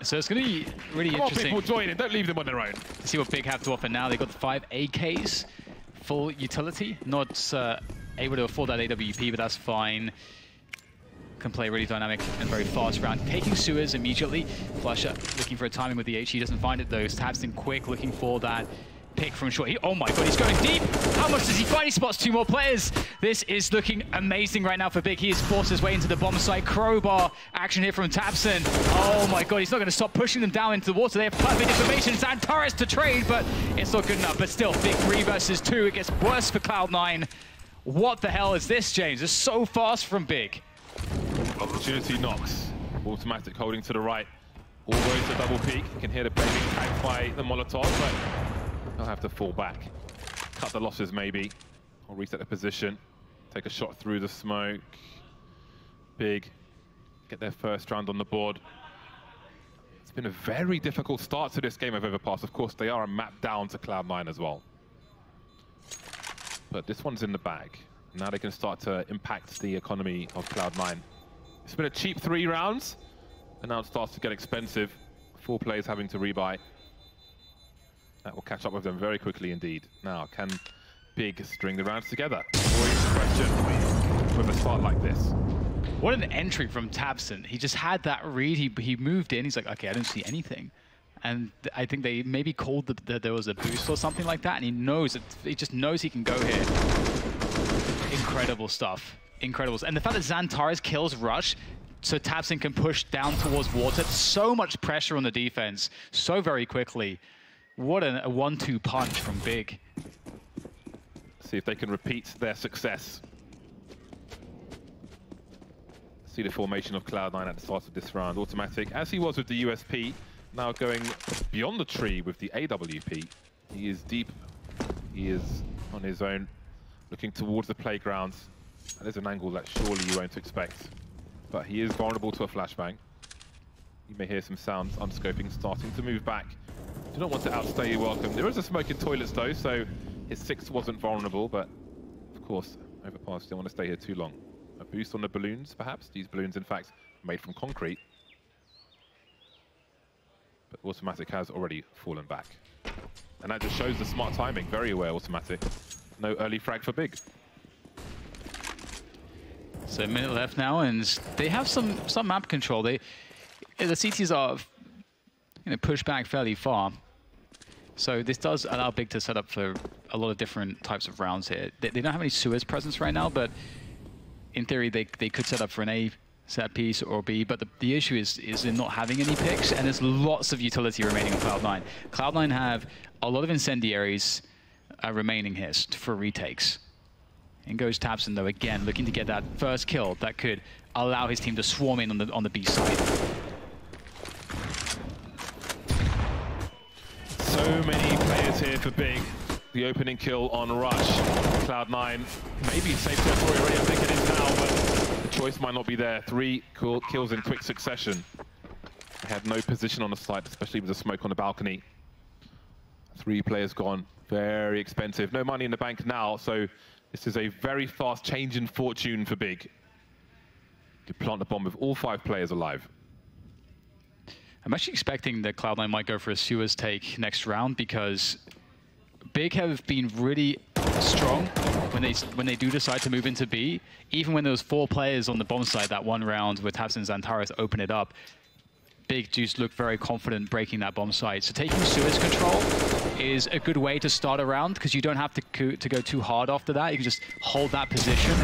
So it's going to be really interesting. People join in, don't leave them on their own. To see what Big have to offer now. They've got the 5 AKs, full utility. Not able to afford that AWP, but that's fine. Can play really dynamic and very fast round. Taking sewers immediately. Flusher looking for a timing with the H. He doesn't find it though. Tabson quick, looking for that pick from short. Oh my god, he's going deep! How much does he find? He spots 2 more players. This is looking amazing right now for Big. He has forced his way into the bomb site. Crowbar action here from Tabson. Oh my god, he's not going to stop pushing them down into the water. They have perfect information. Xantares to trade, but it's not good enough. But still, Big 3 versus 2. It gets worse for Cloud9. What the hell is this, James? It's so fast from Big. Opportunity knocks. Automatic holding to the right. All the way to double peak. You can hear the play being tagged by the Molotov, but they'll have to fall back. Cut the losses maybe. Or reset the position. Take a shot through the smoke. Big. Get their first round on the board. It's been a very difficult start to this game of Overpass. Of course, they are a map down to Cloud9 as well. But this one's in the bag. Now they can start to impact the economy of Cloud9. It's been a cheap 3 rounds, and now it starts to get expensive. 4 players having to rebuy. That will catch up with them very quickly indeed. Now, can Big string the rounds together? Always the question with a start like this. What an entry from Tabson. He just had that read. He moved in. He's like, okay, I don't see anything. And I think they maybe called that there was a boost or something like that, and he knows it. He just knows he can go here. Incredible stuff. Incredible. And the fact that Xantares kills Rush, so Tabson can push down towards water. So much pressure on the defense so very quickly. What a 1-2 punch from Big. See if they can repeat their success. See the formation of Cloud9 at the start of this round. Automatic, as he was with the USP, now going beyond the tree with the AWP. He is deep. He is on his own, looking towards the playgrounds. That is an angle that surely you won't expect. But he is vulnerable to a flashbang. You may hear some sounds, unscoping, starting to move back. Do not want to outstay your welcome. There is a smoke in toilets though, so his 6 wasn't vulnerable, but of course, Overpass didn't want to stay here too long. A boost on the balloons, perhaps. These balloons, in fact, made from concrete. But Automatic has already fallen back. And that just shows the smart timing. Very aware, Automatic. No early frag for Big. So a minute left now, and they have some map control. The CTs are pushed back fairly far. So this does allow Big to set up for a lot of different types of rounds here. They don't have any sewers presence right now, but in theory they could set up for an A set piece or B, but the issue is in not having any picks, and there's lots of utility remaining on Cloud9. Cloud9 have a lot of incendiaries remaining here for retakes. In goes Tabson though, again, looking to get that first kill that could allow his team to swarm in on the B side. So many players here for Big. The opening kill on Rush. Cloud9, maybe safe territory already, I think it is now, but the choice might not be there. 3 kills in quick succession. They had no position on the site, especially with the smoke on the balcony. 3 players gone, very expensive. No money in the bank now, so this is a very fast change in fortune for Big. To plant the bomb with all 5 players alive. I'm actually expecting that Cloud9 might go for a sewers take next round, because Big have been really strong when they do decide to move into B. Even when there was 4 players on the bomb side that one round with Tabson and Xantares open it up, Big just looked very confident breaking that bomb site. So taking sewers control is a good way to start a round, because you don't have to go too hard after that. You can just hold that position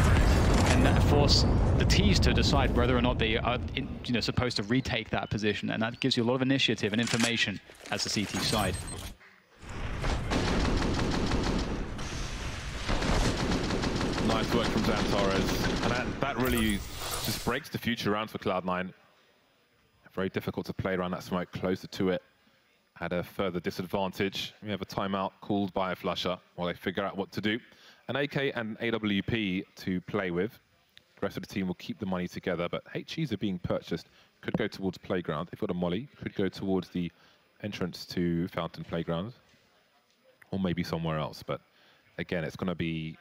and then force the T's to decide whether or not they are supposed to retake that position, and that gives you a lot of initiative and information as the CT side. Nice work from Xantares, and that really just breaks the future rounds for Cloud9. Very difficult to play around that smoke, closer to it. Had a further disadvantage. We have a timeout called by a flusher while they figure out what to do. An AK and AWP to play with. The rest of the team will keep the money together, but HEs are being purchased. Could go towards Playground. If you've got a molly, could go towards the entrance to Fountain Playground, or maybe somewhere else. But again, it's going to be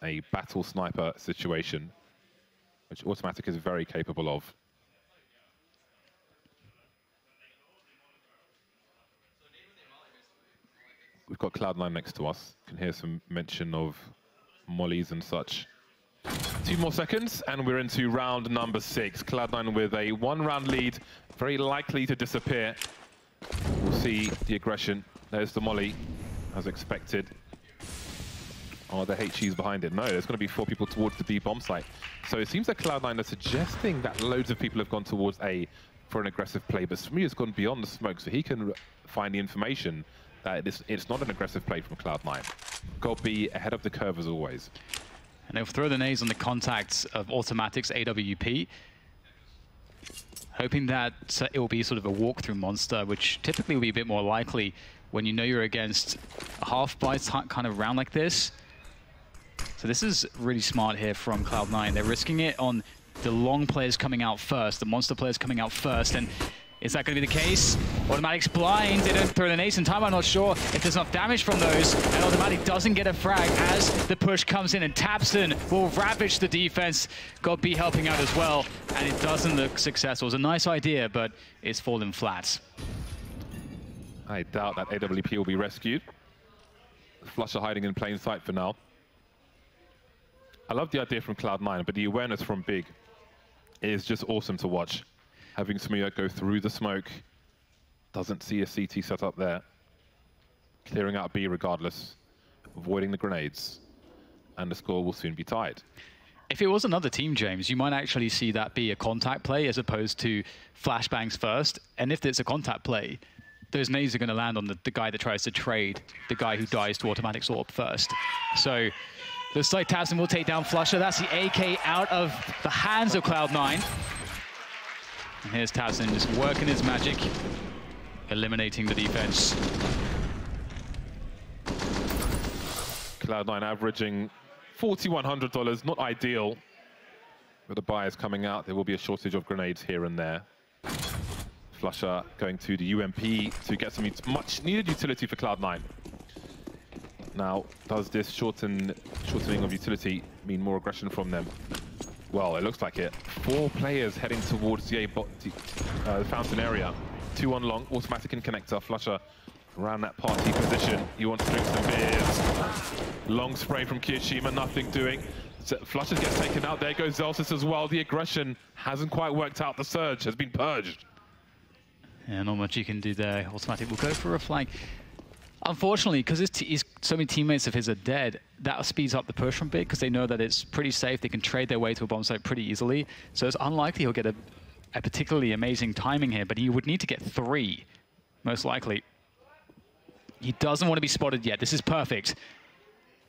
a battle sniper situation, which Automatic is very capable of. We've got Cloud9 next to us. You can hear some mention of mollies and such. 2 more seconds, and we're into round number 6. Cloud9 with a 1-round lead, very likely to disappear. We'll see the aggression. There's the molly, as expected. Oh, the HE's behind it. No, there's going to be 4 people towards the B bomb site. So it seems that Cloud9 are suggesting that loads of people have gone towards A for an aggressive play, but Smee has gone beyond the smoke, so he can find the information that it's not an aggressive play from Cloud9. Got to be ahead of the curve as always. And they'll throw the nades on the contacts of Automatics AWP, hoping that it will be sort of a walkthrough monster, which typically will be a bit more likely when you know you're against a half-buy kind of round like this. So this is really smart here from Cloud9. They're risking it on the long players coming out first, the monster players coming out first, and is that going to be the case? Automatics blind, they don't throw the nades in time. I'm not sure if there's enough damage from those, and Automatic doesn't get a frag as the push comes in, and tabseN will ravage the defense. Got B helping out as well, and it doesn't look successful. It's a nice idea, but it's fallen flat. I doubt that AWP will be rescued. Flusher hiding in plain sight for now. I love the idea from Cloud9, but the awareness from Big is just awesome to watch. Having Smee go through the smoke, doesn't see a CT set up there. Clearing out B regardless, avoiding the grenades, and the score will soon be tied. If it was another team, James, you might actually see that be a contact play as opposed to flashbangs first. And if it's a contact play, those nades are going to land on the guy that tries to trade, the guy who dies to Automatics AWP first. So looks like tabseN will take down Flusher. That's the AK out of the hands of Cloud9. And here's tabseN just working his magic, eliminating the defense. Cloud9 averaging $4,100, not ideal. With the buyers coming out, there will be a shortage of grenades here and there. Flusher going to the UMP to get some much needed utility for Cloud9. Now, does this shortening of utility mean more aggression from them? Well, it looks like it. 4 players heading towards the fountain area. 2 on long, Automatic and Connector. Flusher around that party position. He wants to drink some beers. Long spray from Kiyashima, nothing doing. So Flusher gets taken out. There goes Zelsis as well. The aggression hasn't quite worked out. The surge has been purged. Yeah, not much you can do there. Automatic will go for a flank. Unfortunately, because so many teammates of his are dead, that speeds up the push from Big because they know that it's pretty safe. They can trade their way to a bomb site pretty easily. So it's unlikely he'll get a particularly amazing timing here, but he would need to get 3, most likely. He doesn't want to be spotted yet. This is perfect.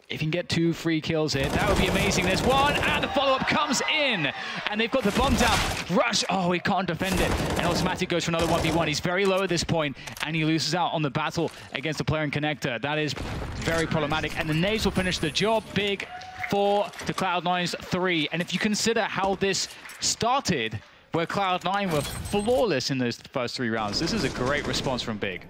If he can get 2 free kills here, that would be amazing. There's 1, and the follow-up comes in. And they've got the bomb down. Rush, oh, he can't defend it. And Automatic goes for another 1v1. He's very low at this point, and he loses out on the battle against the player in Connector. That is very problematic. And the nades will finish the job. Big 4 to Cloud9's 3. And if you consider how this started, where Cloud9 were flawless in those first 3 rounds, this is a great response from Big.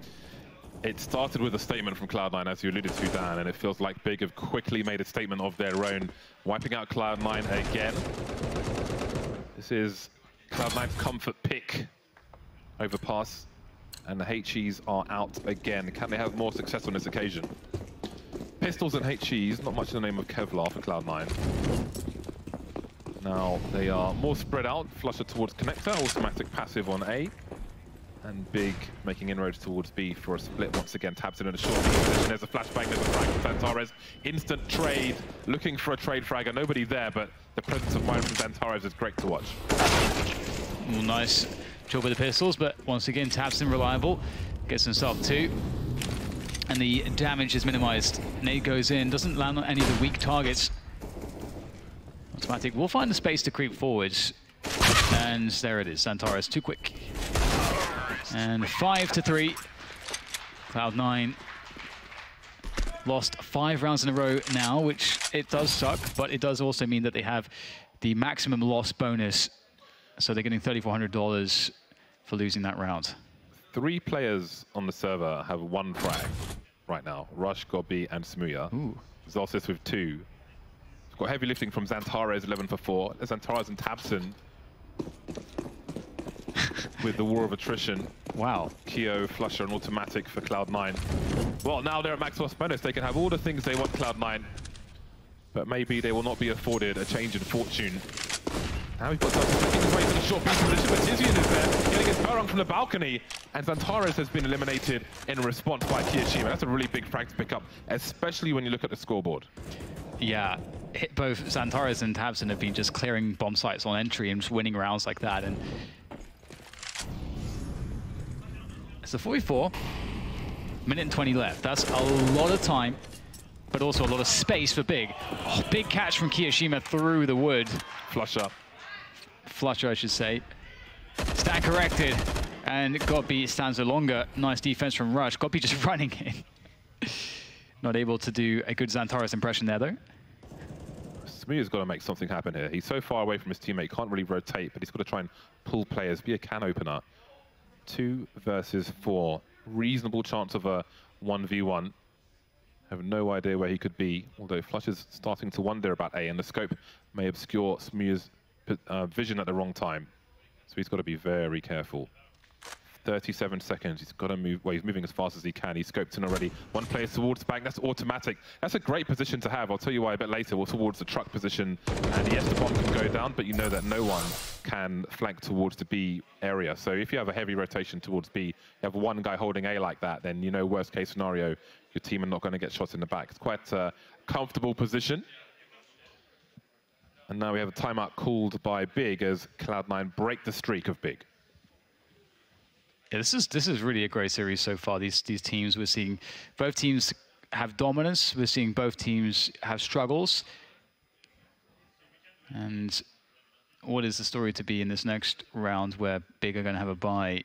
It started with a statement from Cloud9, as you alluded to, Dan, and it feels like Big have quickly made a statement of their own, wiping out Cloud9 again. This is Cloud9's comfort pick over pass, and the HEs are out again. Can they have more success on this occasion? Pistols and HEs, not much in the name of Kevlar for Cloud9. Now, they are more spread out, Flusher towards Connector, Automatic passive on A. And Big making inroads towards B for a split once again. tabseN in a short position. There's a flashbang, there's a frag from Xantares. Instant trade, looking for a trade fragger. Nobody there, but the presence of fire from Xantares is great to watch. Well, nice job with the pistols, but once again, tabseN reliable. Gets himself 2. And the damage is minimized. Nade goes in, doesn't land on any of the weak targets. Automatic will find the space to creep forwards. And there it is, Xantares too quick. And 5-3. Cloud9 lost 5 rounds in a row now, which it does suck, but it does also mean that they have the maximum loss bonus. So they're getting $3,400 for losing that round. 3 players on the server have 1 frag right now. Rush, Gobby, and Smuya. Zelsis with 2. We've got heavy lifting from Xantares, 11 for 4. There's Xantares and tabseN with the war of attrition. Wow. Keo, Flusher, and Automatic for Cloud9. Well, now they're at max loss bonus. They can have all the things they want, Cloud9. But maybe they will not be afforded a change in fortune. Now we've got Zelsis taking his way to the short beast position, but Tizian is there, getting his barrel from the balcony. And Xantares has been eliminated in response by Kiyoshima. That's a really big frag to pick up, especially when you look at the scoreboard. Yeah, both Xantares and Tabson have been just clearing bomb sites on entry and just winning rounds like that. And it's a 44. Minute and 20 left. That's a lot of time, but also a lot of space for Big. Oh, big catch from Kiyoshima through the wood. Flusher. Flusher, I should say. Stand corrected, and Godby stands no longer. Nice defense from Rush. Godby just running in. Not able to do a good Xantares impression there, though. Smooth's got to make something happen here. He's so far away from his teammate, can't really rotate, but he's got to try and pull players, be a can opener. 2 versus 4. Reasonable chance of a 1v1. Have no idea where he could be, although Flush is starting to wonder about A, and the scope may obscure Smooth's vision at the wrong time. So he's got to be very careful. 37 seconds, he's got to move, well, he's moving as fast as he can. He's scoped in already. One player towards bank, that's automatic. That's a great position to have. I'll tell you why a bit later. We're towards the truck position, and yes, the bomb can go down, but you know that no one can flank towards the B area. So if you have a heavy rotation towards B, you have one guy holding A like that, then you know, worst case scenario, your team are not going to get shots in the back. It's quite a comfortable position. And now we have a timeout called by Big as Cloud9 break the streak of Big. Yeah, this is really a great series so far. These teams, we're seeing both teams have dominance. We're seeing both teams have struggles. And what is the story to be in this next round where Big are going to have a bye?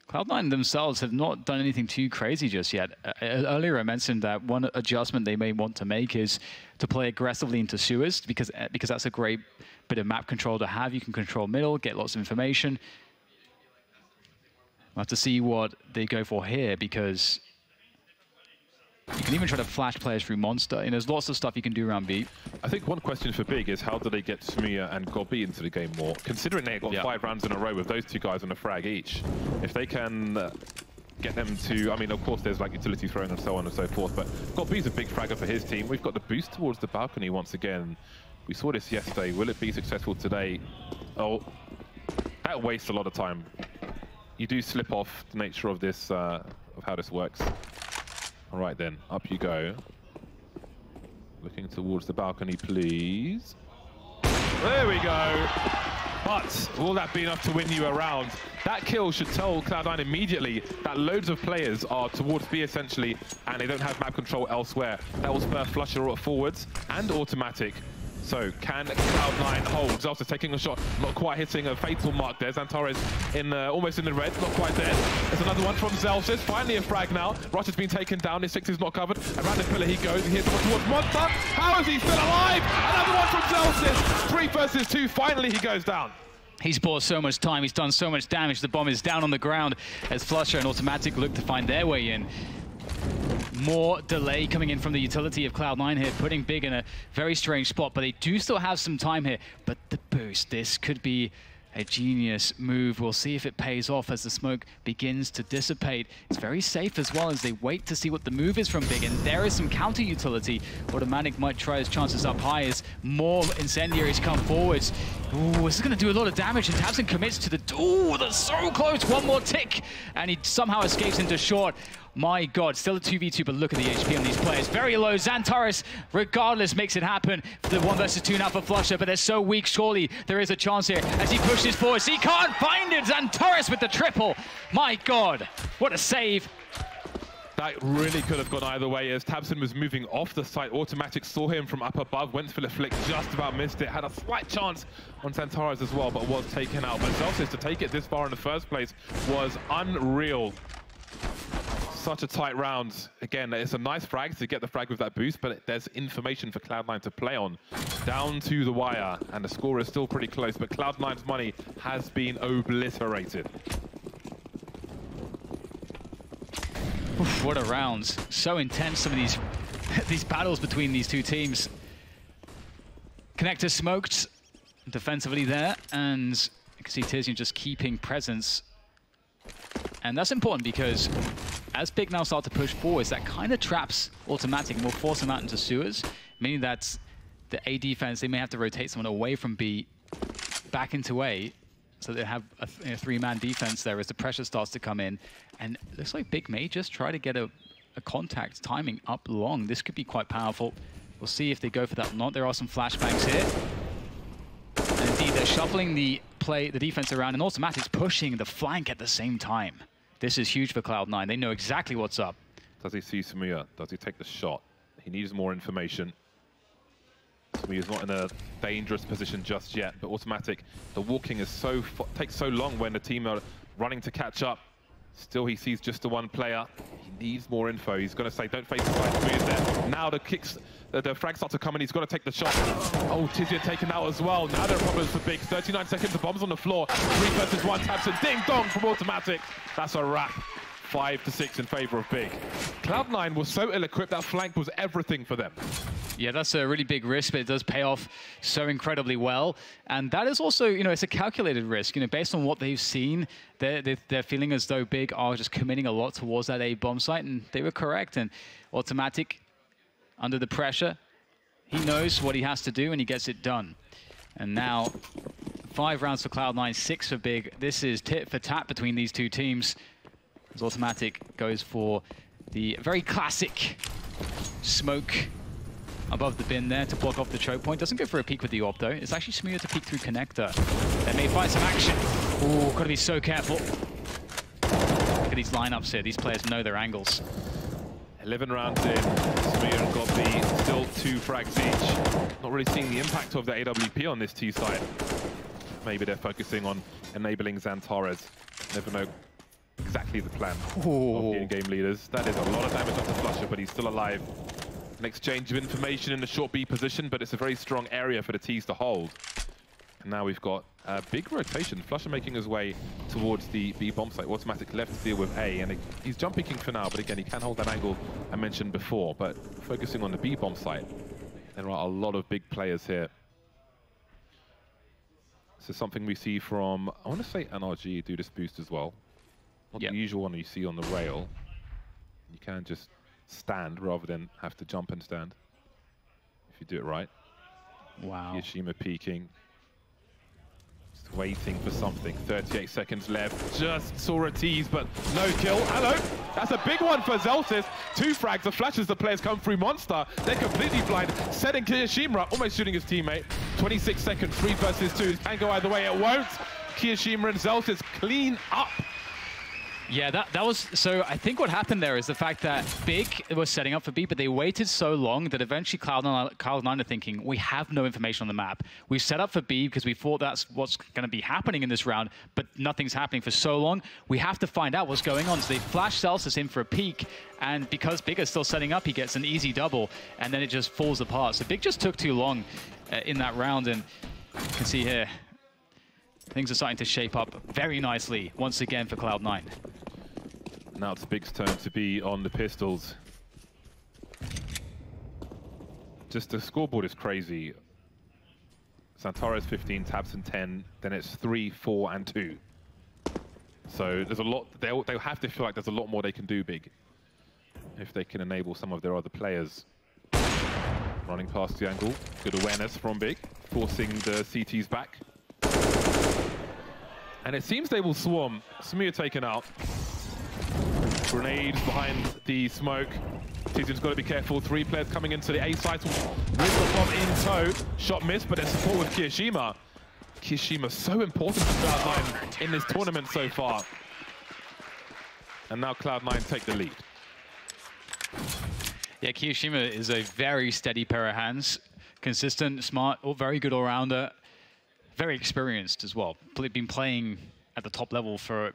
Cloud9 themselves have not done anything too crazy just yet. Earlier I mentioned that one adjustment they may want to make is to play aggressively into sewers, because that's a great bit of map control to have. You can control middle, get lots of information. We'll have to see what they go for here, because you can even try to flash players through Monster, and there's lots of stuff you can do around B. I think one question for Big is how do they get Smuya and Godby into the game more? Considering they got 5 rounds in a row with those 2 guys on a frag each. If they can get them to, I mean, of course there's like utility throwing and so on and so forth, but Godby's a big fragger for his team. We've got the boost towards the balcony once again. We saw this yesterday. Will it be successful today? Oh, that wastes a lot of time. You do slip off the nature of this, of how this works. All right then, up you go. Looking towards the balcony, please. There we go. But will that be enough to win you a round? That kill should tell Cloud9 immediately that loads of players are towards B essentially, and they don't have map control elsewhere. That will spur Flusher forwards and automatic. So can Cloud9 hold? Zelsis taking a shot, not quite hitting a fatal mark there. Xantares in almost in the red, not quite there. There's another one from Zelsis. Finally a frag now. Rush has been taken down. His 6 is not covered. Around the pillar he goes. He hits one towards Monster. How is he still alive? Another one from Zelsis. 3 versus 2. Finally he goes down. He's bought so much time. He's done so much damage. The bomb is down on the ground as Flusher and Automatic look to find their way in. More delay coming in from the utility of Cloud9 here, putting Big in a very strange spot, but they do still have some time here. But the boost, this could be a genius move. We'll see if it pays off as the smoke begins to dissipate. It's very safe as well as they wait to see what the move is from Big, and there is some counter utility. Automatic might try his chances up high as more incendiaries come forwards. Ooh, this is going to do a lot of damage, and Tabson commits to the... Ooh, that's so close! One more tick, and he somehow escapes into short. My God, still a 2v2, but look at the HP on these players. Very low. Xantares, regardless, makes it happen. The 1 versus 2 now for Flusher, but they're so weak. Surely there is a chance here as he pushes forward. He can't find it. Xantares with the triple. My God, what a save. That really could have gone either way as Tabson was moving off the site. Automatic saw him from up above, went for the flick, just about missed it. Had a slight chance on Xantares as well, but was taken out. But Zelsis to take it this far in the first place was unreal. Such a tight round. Again, it's a nice frag to get the frag with that boost, but there's information for Cloud9 to play on. Down to the wire, and the score is still pretty close, but Cloud9's money has been obliterated. Oof, what a round. So intense, some of these battles between these two teams. Connector smoked defensively there, and you can see Tizian just keeping presence And that's important because as Big now start to push forwards, that kind of traps Automatic and will force them out into sewers, meaning that the A defense, they may have to rotate someone away from B back into A, so they have a three-man defense there as the pressure starts to come in. And it looks like Big may just try to get a contact timing up long. This could be quite powerful. We'll see if they go for that or not. There are some flashbangs here. And indeed, they're shuffling the defense around, and Automatic's pushing the flank at the same time. This is huge for Cloud9. They know exactly what's up. Does he see Samir? Does he take the shot? He needs more information. Samir's not in a dangerous position just yet, but Automatic, the walking is takes so long when the team are running to catch up. Still, he sees just the one player. He needs more info. He's going to say, don't face the side. Samir's there. Now the kicks, the frags start to come in. He's got to take the shot. Oh, Tizian taken out as well. Now there are problems for Big. 39 seconds, the bomb's on the floor. 3 versus 1 taps and ding dong from Automatic. That's a wrap. 5-6 in favor of Big. Cloud9 was so ill-equipped, that flank was everything for them. Yeah, that's a really big risk, but it does pay off so incredibly well. And that is also, it's a calculated risk. Based on what they've seen, they're feeling as though Big are just committing a lot towards that A bomb site, and they were correct. And Automatic, under the pressure, he knows what he has to do, and he gets it done. And now, 5 rounds for Cloud9, 6 for Big. This is tit for tat between these two teams, as Automatic goes for the very classic smoke above the bin there to block off the choke point. Doesn't go for a peek with the AWP though. It's actually Smooth to peek through connector. They may find some action. Ooh, gotta be so careful. Look at these lineups here. These players know their angles. 11 rounds in. Smooth got the still 2 frags each. Not really seeing the impact of the AWP on this T side. Maybe they're focusing on enabling Xantares. Never know exactly the plan of the in-game leaders. That is a lot of damage off the Flusher, but he's still alive. An exchange of information in the short B position, but it's a very strong area for the T's to hold. And now we've got a big rotation. Flusher making his way towards the B bomb site. Automatic left to deal with A, and he's jump picking for now, but again, he can hold that angle I mentioned before. But focusing on the B bomb site, there are a lot of big players here. This is something we see from, I want to say NRG do this boost as well. Not the usual one you see on the rail. You can just stand rather than have to jump and stand, if you do it right. Wow. Yashima peeking. Just waiting for something. 38 seconds left. Just saw a tease, but no kill. Hello! That's a big one for Zeltis. 2 frags. The flashes the players come through Monster. They're completely blind. Setting Kiyashima, almost shooting his teammate. 26 seconds. 3 versus 2. Can go either way. It won't. Kiyashima and Zeltis clean up. Yeah, that was... So I think what happened there is the fact that Big was setting up for B, but they waited so long that eventually Cloud9 are thinking, we have no information on the map. We've set up for B because we thought that's what's going to be happening in this round, but nothing's happening for so long. We have to find out what's going on. So they flash Celsius in for a peek, and because Big is still setting up, he gets an easy double, and then it just falls apart. So Big just took too long in that round, and you can see here, things are starting to shape up very nicely once again for Cloud9. Now it's Big's turn to be on the pistols. Just the scoreboard is crazy. Xantares 15, taps and 10, then it's 3, 4, and 2. So there's a lot, they'll have to feel like there's a lot more they can do, Big, if they can enable some of their other players. Running past the angle, good awareness from Big, forcing the CTs back. And it seems they will swarm. Samir taken out. Grenades behind the smoke. Tizian's got to be careful. 3 players coming into the A site with the bomb in tow. Shot missed, but there's support with Kiyashima. Kiyashima so important for Cloud9 in this tournament so far. And now Cloud9 take the lead. Yeah, Kiyashima is a very steady pair of hands. Consistent, smart, very good all-rounder. Very experienced as well. Been playing at the top level for...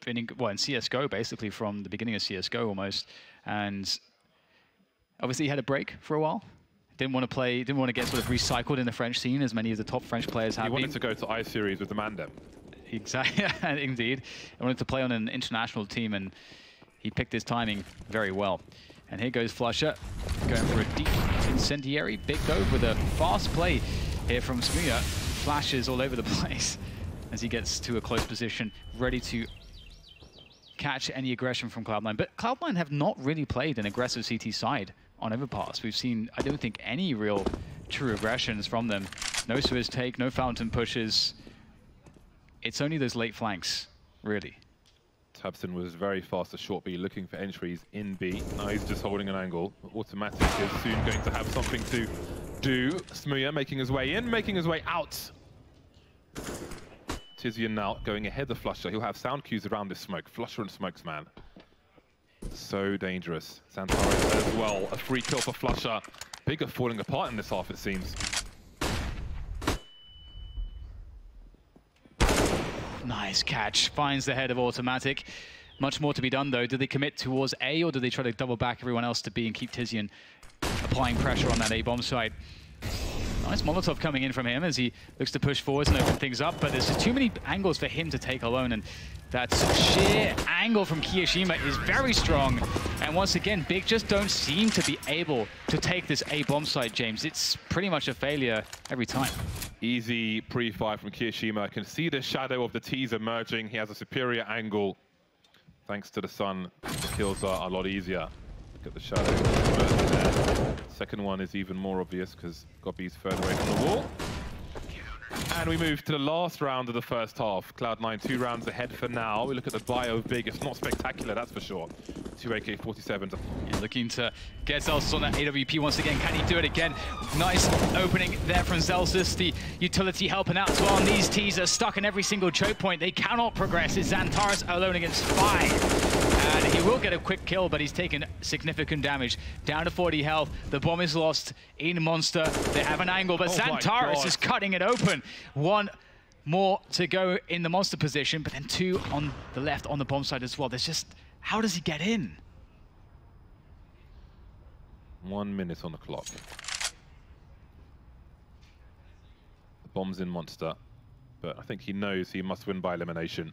in CSGO, basically, from the beginning of CSGO almost. And obviously he had a break for a while. Didn't want to play, didn't want to get sort of recycled in the French scene as many of the top French players have been. He wanted to go to I-Series with the Mandem. Exactly, indeed. I wanted to play on an international team, and he picked his timing very well. And here goes Flusher, going for a deep incendiary. Big Dove with a fast play here from Smuya. Flashes all over the place as he gets to a close position, ready to catch any aggression from Cloud9. But Cloud9 have not really played an aggressive CT side on Overpass. We've seen, I don't think, any real true aggressions from them. No Swizz take, no fountain pushes. It's only those late flanks, really. tabseN was very fast at short B, looking for entries in B. Now he's just holding an angle. Automatic is soon going to have something to do. Smooya making his way in, making his way out. Tizian now going ahead of Flusha. He'll have sound cues around this smoke. Flusha and Smokes, man. So dangerous. Xantares as well. A free kill for Flusha. Bigger falling apart in this half, it seems. Nice catch. Finds the head of Automatic. Much more to be done, though. Do they commit towards A, or do they try to double back everyone else to B and keep Tizian applying pressure on that A bomb site? Nice Molotov coming in from him as he looks to push forwards and open things up, but there's just too many angles for him to take alone, and that sheer angle from Kiyoshima is very strong. And once again, Big just don't seem to be able to take this A bomb site, James. It's pretty much a failure every time. Easy pre-fire from Kiyoshima. I can see the shadow of the T's emerging. He has a superior angle. Thanks to the sun, the kills are a lot easier. Look at the shadow there. Second one is even more obvious because Gobby's further away from the wall. And we move to the last round of the first half. Cloud9 2 rounds ahead for now. We look at the bio of Big. It's not spectacular, that's for sure. 2 AK-47s. Yeah, looking to get Zelsis on that AWP once again. Can he do it again? Nice opening there from Zelsis. The utility helping out as well. And these T's are stuck in every single choke point. They cannot progress. It's Xantares alone against 5. And he will get a quick kill, but he's taken significant damage. Down to 40 health. The bomb is lost in Monster. They have an angle, but Xantares is cutting it open. One more to go in the Monster position, but then 2 on the left on the bomb side as well. There's just, how does he get in? 1 minute on the clock. The bomb's in Monster, but I think he knows he must win by elimination.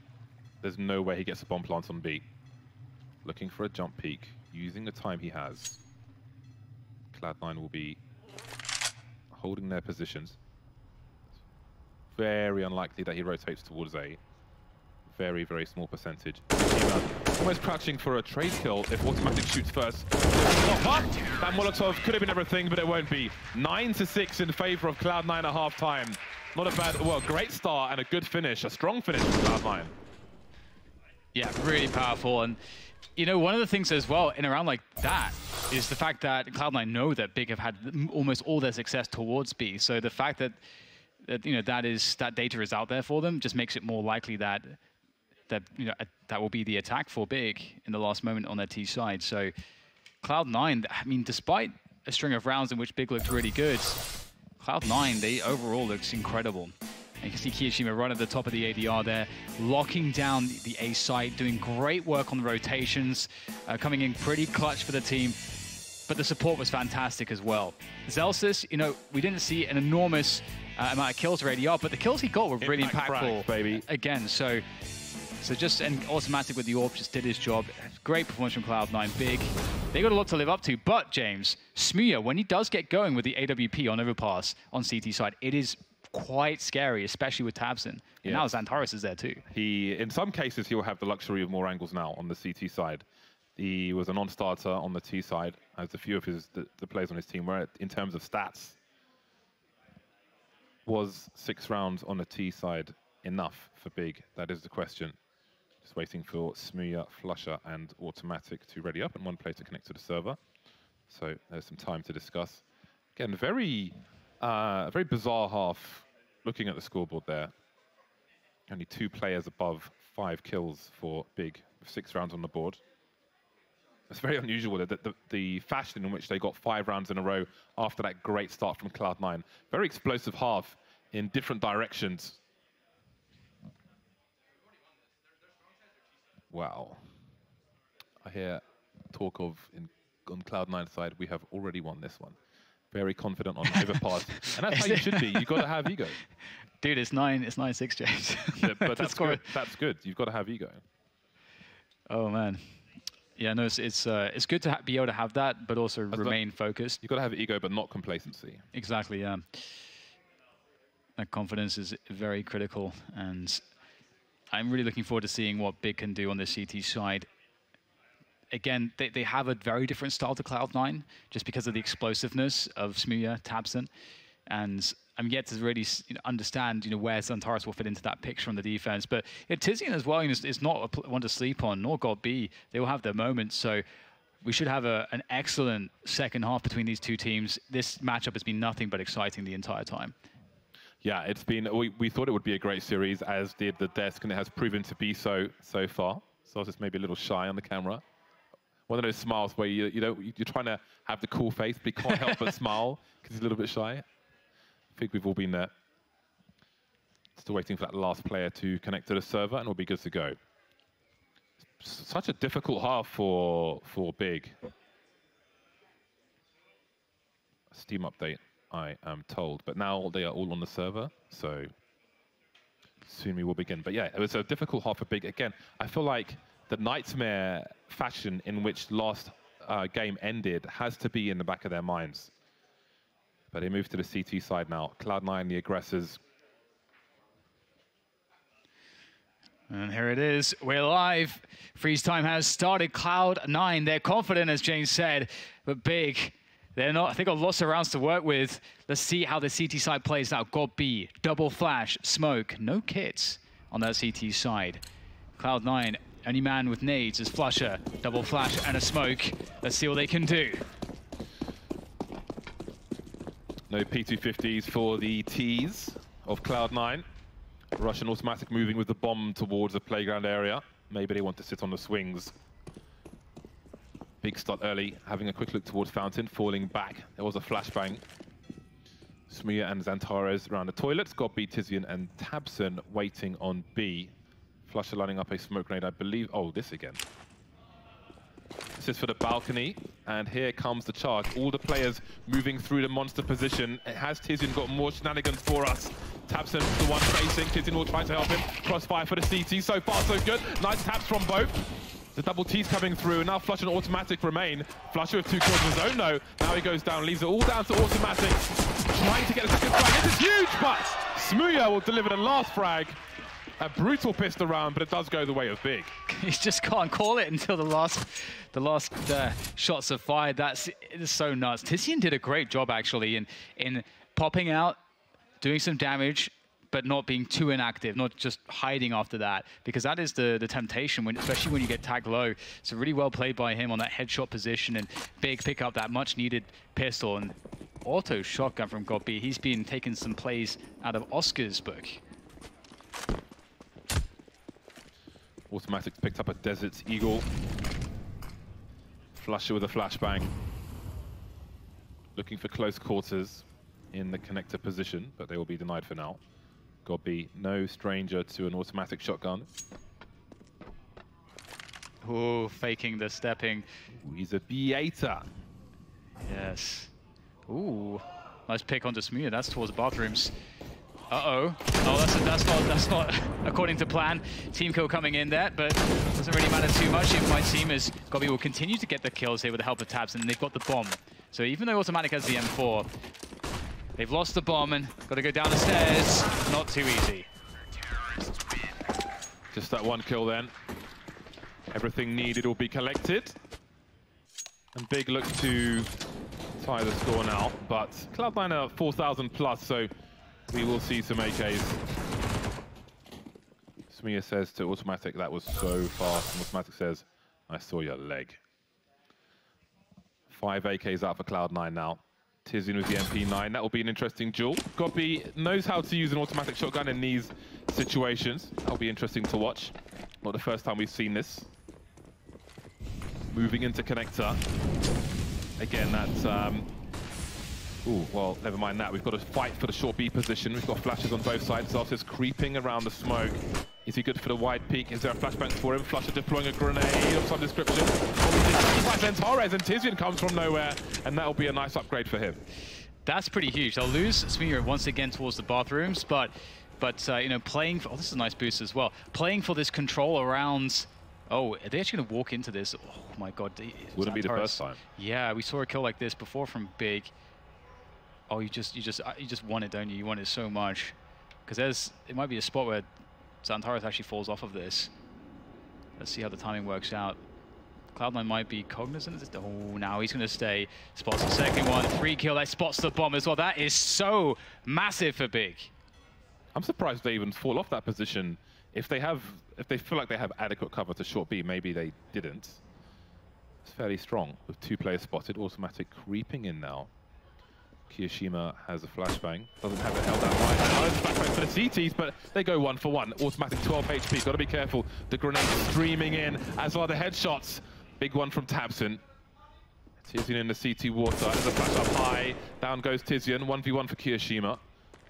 There's no way he gets a bomb plant on B. Looking for a jump peak, using the time he has. Cloud9 will be holding their positions. Very unlikely that he rotates towards A. Very, very small percentage. Almost crouching for a trade kill if Automatic shoots first. That Molotov could have been everything, but it won't be. 9-6 in favor of Cloud9 at half-time. Not a bad, well, great start and a good finish, a strong finish for Cloud9. Yeah, really powerful. And, you know, one of the things as well in a round like that is the fact that Cloud9 know that Big have had almost all their success towards B. So the fact that you know, that data is out there for them just makes it more likely that you know, that will be the attack for Big in the last moment on their T side. So Cloud9, I mean, despite a string of rounds in which Big looked really good, Cloud9, they overall looks incredible. And you can see Kiyoshima right at the top of the ADR there, locking down the A site, doing great work on the rotations, coming in pretty clutch for the team. But the support was fantastic as well. Zelsis, you know, we didn't see an enormous amount of kills for ADR, but the kills he got were really impactful. Baby. Again, so just an Automatic with the AWP just did his job. Great performance from Cloud9. Big. They got a lot to live up to, but James, Smooya, when he does get going with the AWP on Overpass on CT side, it is quite scary, especially with tabseN. Yes. Now Xantares is there too. In some cases, he'll have the luxury of more angles now on the CT side. He was a non-starter on the T side, as a few of the players on his team were. In terms of stats, was 6 rounds on the T side enough for Big? That is the question. Just waiting for Smooya, Flusha, and Automatic to ready up, and one player to connect to the server. So there's some time to discuss. Again, very bizarre half. Looking at the scoreboard there, only 2 players above 5 kills for Big, with 6 rounds on the board. It's very unusual that the fashion in which they got 5 rounds in a row after that great start from Cloud9. Very explosive half in different directions. Wow. I hear talk of, on Cloud9 side, we have already won this one. Very confident on Overpass. And that's how you should be. You've got to have ego. Dude, it's 9-6, James. Yeah, but that's good. That's good. You've got to have ego. Oh, man. Yeah, no, it's good to be able to have that, but also remain focused. You've got to have ego, but not complacency. Exactly, yeah. That confidence is very critical. And I'm really looking forward to seeing what Big can do on the CT side. Again, they have a very different style to Cloud9, just because of the explosiveness of Smooya, tabseN, and I'm yet to really understand where Xantares will fit into that picture on the defense. But Tizian as well is not one to sleep on, nor God B. They will have their moments, so we should have an excellent second half between these two teams. This matchup has been nothing but exciting the entire time. Yeah, it's been. We thought it would be a great series, as did the desk, and it has proven to be so far. So I was just maybe a little shy on the camera. One of those smiles where you're trying to have the cool face, but you can't help but smile because he's a little bit shy. I think we've all been there. Still waiting for that last player to connect to the server, and we'll be good to go. Such a difficult half for Big. Steam update, I am told, but now they are all on the server, so soon we will begin. But yeah, it was a difficult half for Big. Again, I feel like the nightmare fashion in which last game ended has to be in the back of their minds. But they move to the CT side now. Cloud9, the aggressors. And here it is. We're live. Freeze time has started. Cloud9, they're confident, as James said, but Big, they're not. They got lots of rounds to work with. Let's see how the CT side plays out. God B, double flash, smoke, no kits on that CT side. Cloud9, only man with nades is flusha, double flash and a smoke. Let's see what they can do. No P250s for the Ts of Cloud9. Russian automatic moving with the bomb towards the playground area. Maybe they want to sit on the swings. Big start early, having a quick look towards Fountain, falling back. There was a flashbang. Smooya and Xantares around the toilets. Got B, Tizian and tabseN waiting on B. Flusha lining up a smoke grenade, I believe. Oh, this again. This is for the balcony, and here comes the charge. All the players moving through the monster position. It has Tizian got more shenanigans for us. tabseN the one facing. Tizian will try to help him. Crossfire for the CT. So far, so good. Nice taps from both. The double T's coming through. Now Flusha and automatic remain. Flusha with 2 kills of his own, though. Now he goes down, leaves it all down to automatic. Trying to get a second frag. This is huge, but Smooya will deliver the last frag. A brutal pistol round, but it does go the way of Big. He just can't call it until the last shots are fired. It is so nuts. Tizian did a great job actually in popping out, doing some damage, but not being too inactive, not just hiding after that, because that is the temptation, especially when you get tagged low. So really well played by him on that headshot position, and Big pick up that much needed pistol and auto shotgun from God B. He's been taking some plays out of Oscar's book. Automatic picked up a Desert Eagle. Flusha with a flashbang. Looking for close quarters in the connector position, but they will be denied for now. God B, no stranger to an automatic shotgun. Ooh, faking the stepping. Ooh, he's a B8er. Yes. Ooh, nice pick onto Smooya. That's towards the bathrooms. Uh-oh. Oh, that's not according to plan. Team kill coming in there, but doesn't really matter too much. It might seem as Gobi will continue to get the kills here with the help of tabseN, and they've got the bomb. So even though automatic has the M4, they've lost the bomb and got to go down the stairs. Not too easy. Just that one kill then. Everything needed will be collected. And Big looks to tie the score now, but Cloud9 are 4,000 plus, so we will see some AKs. Smooya says to automatic, that was so fast. And automatic says, I saw your leg. 5 AKs out for Cloud9 now. Tizian with the MP9. That will be an interesting duel. Gobi knows how to use an automatic shotgun in these situations. That'll be interesting to watch. Not the first time we've seen this. Moving into connector. Again, that's... Ooh, well, never mind that. We've got to fight for the short B position. We've got flashes on both sides. Zartis creeping around the smoke. Is he good for the wide peak? Is there a flashbang for him? Flusha deploying a grenade of some description. Xantares, and Tizian comes from nowhere, and that'll be a nice upgrade for him. That's pretty huge. They'll lose Smooya once again towards the bathrooms, but you know, playing for... Oh, this is a nice boost as well. Playing for this control around... Oh, are they actually going to walk into this? Oh my God. Wouldn't be the first time. Yeah, we saw a kill like this before from Big. Oh, you just want it, don't you? You want it so much, because it might be a spot where Xantares actually falls off of this. Let's see how the timing works out. Cloud9 might be cognizant. Oh, now he's going to stay. Spots the second one. 3 kill. That spots the bomb as well. That is so massive for Big. I'm surprised they even fall off that position. If they feel like they have adequate cover to short B, maybe they didn't. It's fairly strong with 2 players spotted. Automatic creeping in now. Kiyoshima has a flashbang. Doesn't have it held out right now. It's flashbang for the CTs, but they go 1 for 1. Automatic 12 HP. Got to be careful. The grenade streaming in, as are the headshots. Big one from Tabson. Tizian in the CT water. There's a flash up high. Down goes Tizian. 1v1 for Kiyoshima.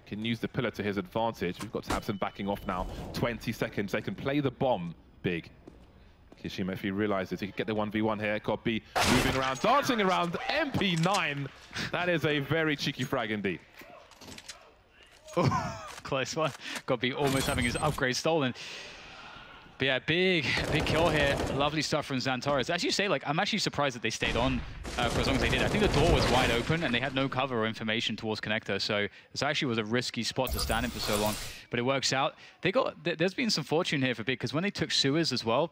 Can use the pillar to his advantage. We've got Tabson backing off now. 20 seconds. They can play the bomb. Big. Kiyoshima, if he realizes he could get the 1v1 here, got B moving around, dancing around. MP9. That is a very cheeky frag indeed. Close one. Got B almost having his upgrade stolen. But yeah, big kill here. Lovely stuff from Xantares. As you say, like, I'm actually surprised that they stayed on for as long as they did. I think the door was wide open and they had no cover or information towards connector. So this actually was a risky spot to stand in for so long. But it works out. There's been some fortune here for Big, because when they took sewers as well,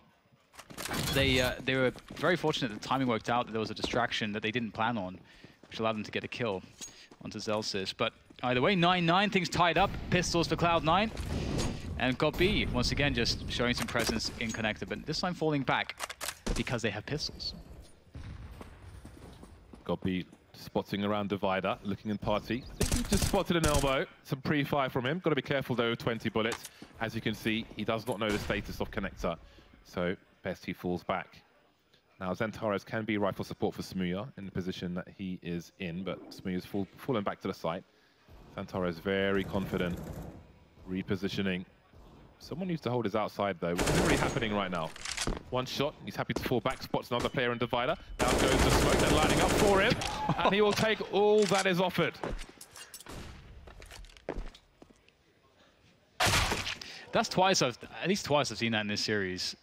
they were very fortunate that the timing worked out, that there was a distraction that they didn't plan on, which allowed them to get a kill onto Zelsis. But either way, 9-9, things tied up. Pistols for Cloud9. And got B, once again, just showing some presence in connector, but this time falling back because they have pistols. Got B spotting around Divider, looking in party. I think he just spotted an elbow. Some pre-fire from him. Got to be careful though, 20 bullets. As you can see, he does not know the status of connector. So best he falls back. Now Xantares can be rifle support for Smooya in the position that he is in, but Smooya's fallen back to the site. Xantares very confident. Repositioning. Someone needs to hold his outside though, which isn't really happening right now. One shot, he's happy to fall back, spots another player in Divider. Down goes the smoke, they're lining up for him, and he will take all that is offered. That's at least twice I've seen that in this series.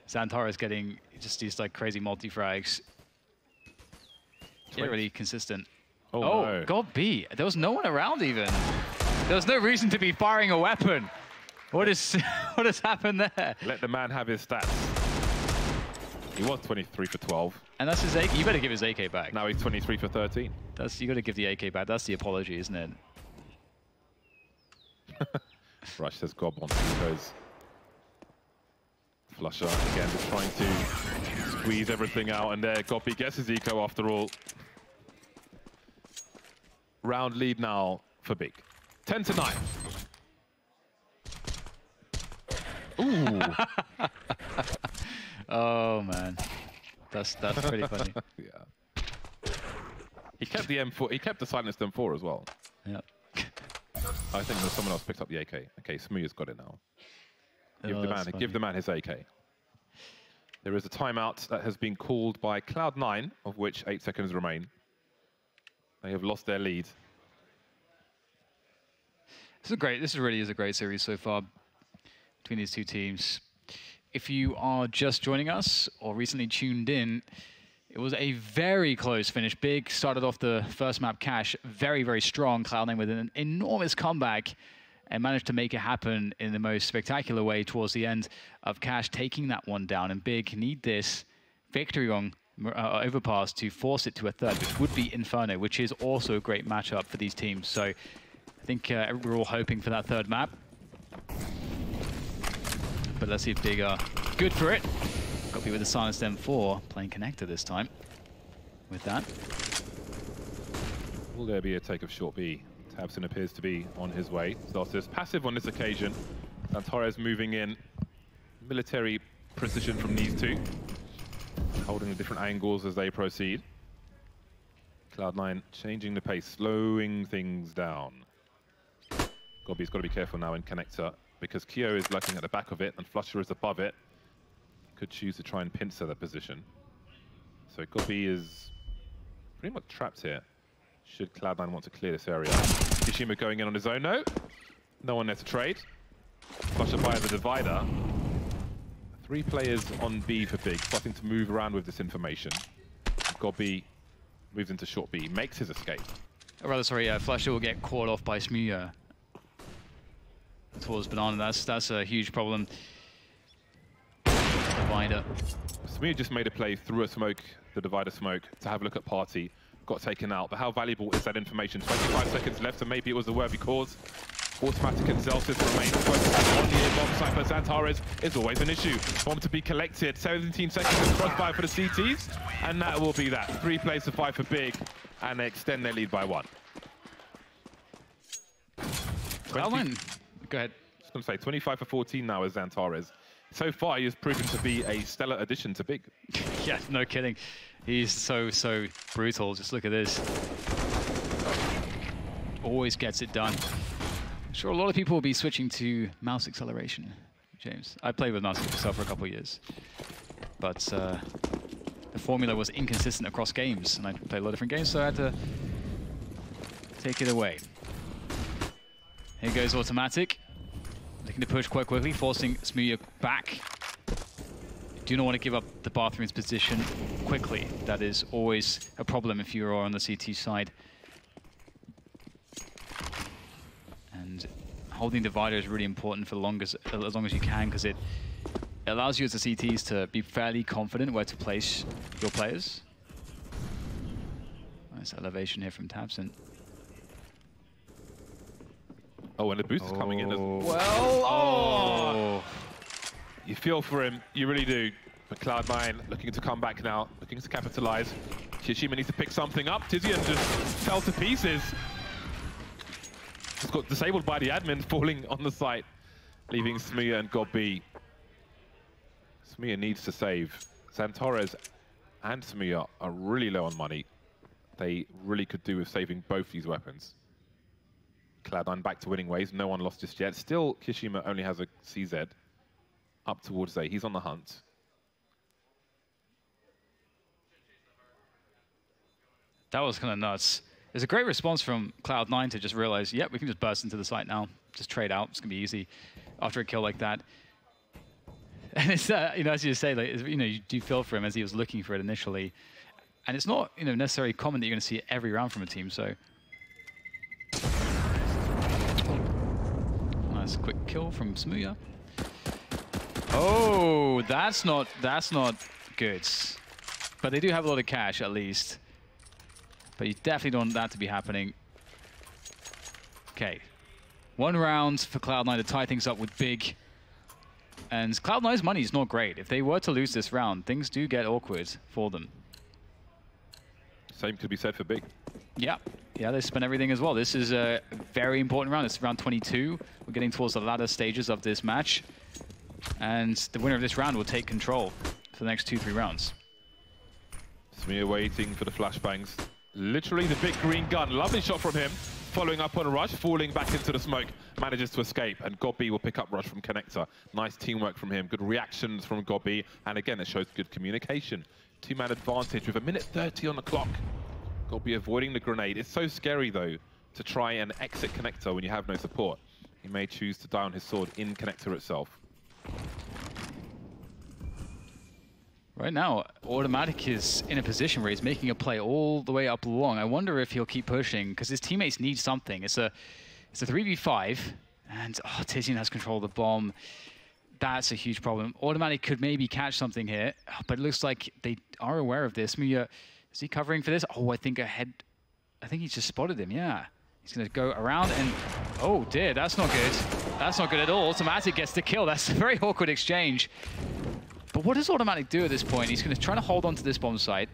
Xantares getting just these like crazy multi-frags. Yeah, really consistent. Oh no. God B. There was no one around even. There was no reason to be firing a weapon. What has happened there? Let the man have his stats. He was 23 for 12. And that's his AK. You better give his AK back. Now he's 23 for 13. You got to give the AK back. That's the apology, isn't it? Rush says gob on because Flusher again just trying to squeeze everything out, and there Goppy gets his eco after all. Round lead now for Big. 10-9. Ooh. Oh man, that's pretty funny. Yeah. He kept the M4. He kept the silenced M4 as well. Yeah. I think there's someone else picked up the AK. Okay, Smooya's got it now. Give the man his AK. There is a timeout that has been called by Cloud9, of which 8 seconds remain. They have lost their lead. This really is a great series so far between these two teams. If you are just joining us or recently tuned in, it was a very close finish. Big started off the first map Cash very, very strong. Cloud9 with an enormous comeback and managed to make it happen in the most spectacular way towards the end of Cash, taking that one down. And Big need this victory on Overpass to force it to a third, which would be Inferno, which is also a great matchup for these teams. So I think we're all hoping for that third map. But let's see if Big are good for it. Got to be with the silenced M4, playing connector this time. With that. Will there be a take of short B? Tabson appears to be on his way. Zelsis passive on this occasion. Xantares moving in. Military precision from these two. Holding the different angles as they proceed. Cloud9 changing the pace, slowing things down. Gobby's got to be careful now in connector, because Kyo is lurking at the back of it and Flusher is above it. Could choose to try and pincer that position. So Gobby is pretty much trapped here. Should Cloud9 want to clear this area. Kishima going in on his own. No one there to trade. Flusher via the Divider. 3 players on B for Big, starting to move around with this information. Gobby moves into short B, makes his escape. Or rather, sorry, Flusher will get caught off by Smooya. towards Banana. That's a huge problem. Divider. Smooya just made a play through a smoke, the divider smoke, to have a look at Party. Got taken out, but how valuable is that information? 25 seconds left, and maybe it was a worthy cause. Automatic and Zelsis remain focused on the bomb site, but Xantares is always an issue. Bomb to be collected, 17 seconds of crossfire for the CTs, and that will be that. 3 plays to 5 for Big, and they extend their lead by 1. Cloud9. Go ahead. I was going to say, 25 for 14 now is Xantares. So far, he has proven to be a stellar addition to Big. Yeah, no kidding. He's so brutal. Just look at this. Always gets it done. I'm sure a lot of people will be switching to mouse acceleration, James. I played with mouse myself for a couple of years. But the formula was inconsistent across games, and I played a lot of different games, so I had to take it away. Here goes Automatic. Looking to push quite quickly, forcing Smooya back. Do not want to give up the bathroom's position quickly. That is always a problem if you are on the CT side. And holding divider is really important for as long as you can, because it allows you as the CTs to be fairly confident where to place your players. Nice elevation here from Tabson. Oh, and the boost is coming in as well. Oh! You feel for him, you really do. But Cloud9 looking to come back now, looking to capitalize. Kishima needs to pick something up. Tizian just fell to pieces. Just got disabled by the admin falling on the site, leaving Smooya and Godby. Smooya needs to save. Xantares and Smooya are really low on money. They really could do with saving both these weapons. Cloud9 back to winning ways. No one lost just yet. Still, Kishima only has a CZ up towards A. He's on the hunt. That was kind of nuts. It's a great response from Cloud9 to just realize, yep, we can just burst into the site now. Just trade out. It's going to be easy after a kill like that. And it's, you know, as you say, like, you know, you do feel for him as he was looking for it initially. And it's not, you know, necessarily common that you're going to see it every round from a team, so. Nice quick kill from Smooya. Oh, that's not good. But they do have a lot of cash, at least. But you definitely don't want that to be happening. Okay. 1 round for Cloud9 to tie things up with Big. And Cloud9's money is not great. If they were to lose this round, things do get awkward for them. Same could be said for Big. Yeah. Yeah, they spent everything as well. This is a very important round. It's round 22. We're getting towards the latter stages of this match. And the winner of this round will take control for the next 2-3 rounds. Smooya waiting for the flashbangs. Literally the big green gun. Lovely shot from him. Following up on a rush, falling back into the smoke. Manages to escape, and Godby will pick up rush from Connector. Nice teamwork from him. Good reactions from Godby. And again, it shows good communication. 2-man advantage with 1:30 on the clock. Godby avoiding the grenade. It's so scary, though, to try and exit Connector when you have no support. He may choose to die on his sword in Connector itself. Right now, Automatic is in a position where he's making a play all the way up long. I wonder if he'll keep pushing, because his teammates need something. It's a 3v5, and Tizian has control of the bomb. That's a huge problem. Automatic could maybe catch something here, but it looks like they are aware of this. Smooya, is he covering for this? Oh, I think ahead. I think he's just spotted him, yeah. He's going to go around and... Oh, dear, that's not good. That's not good at all. Automatic gets the kill. That's a very awkward exchange. But what does Automatic do at this point? He's going to try to hold on to this bomb site.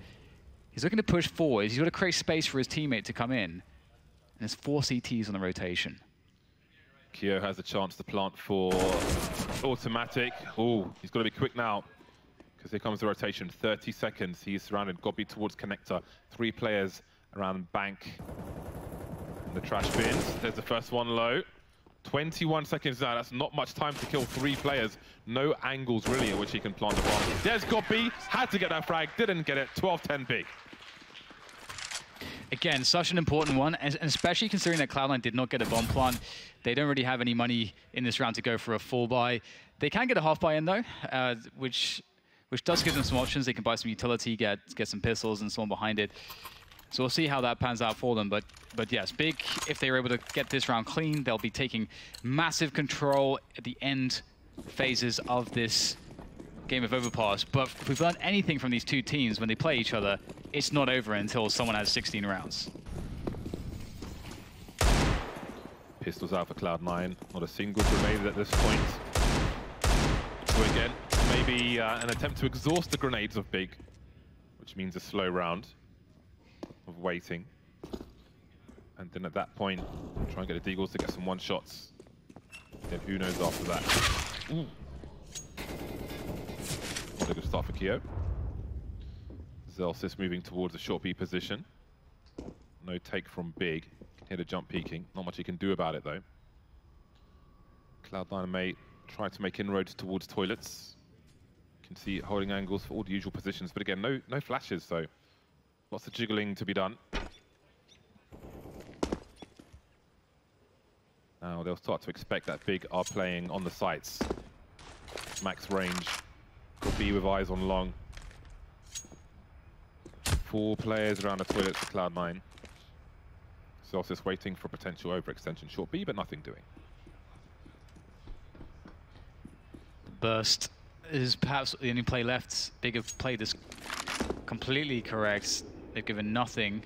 He's looking to push forward. He's got to create space for his teammate to come in. And there's 4 CTs on the rotation. Kyo has a chance to plant for Automatic. Oh, he's got to be quick now, because here comes the rotation. 30 seconds. He's surrounded. Godby towards Connector. 3 players around Bank. And the trash bins. There's the first one low. 21 seconds now. That's not much time to kill 3 players. No angles, really, at which he can plant the bomb. There's Godby. Had to get that frag. Didn't get it. 12-10 Big. Again, such an important one, and especially considering that Cloud9 did not get a bomb plant. They don't really have any money in this round to go for a full buy. They can get a half buy in, though, which does give them some options. They can buy some utility, get some pistols and so on behind it. So we'll see how that pans out for them. But yes, Big, if they're able to get this round clean, they'll be taking massive control at the end phases of this game of Overpass. But if we've learned anything from these two teams when they play each other, it's not over until someone has 16 rounds. Pistols out for Cloud9. Not a single grenade at this point. So again, maybe an attempt to exhaust the grenades of Big, which means a slow round of waiting. And then at that point, try and get the Deagles to get some one-shots. Then who knows after that. Ooh. What a good start for Keo. Zelsys moving towards the short B position. No take from Big. Can hear the jump peeking. Not much he can do about it though. Cloud9 may try to make inroads towards toilets. You can see holding angles for all the usual positions, but again, no flashes, so lots of jiggling to be done. Now they'll start to expect that Big are playing on the sites. Max range. Could be with eyes on long. 4 players around the toilets for Cloud9. Zelsys waiting for potential overextension short B, but nothing doing. Burst is perhaps the only play left. Big have played this completely correct. They've given nothing,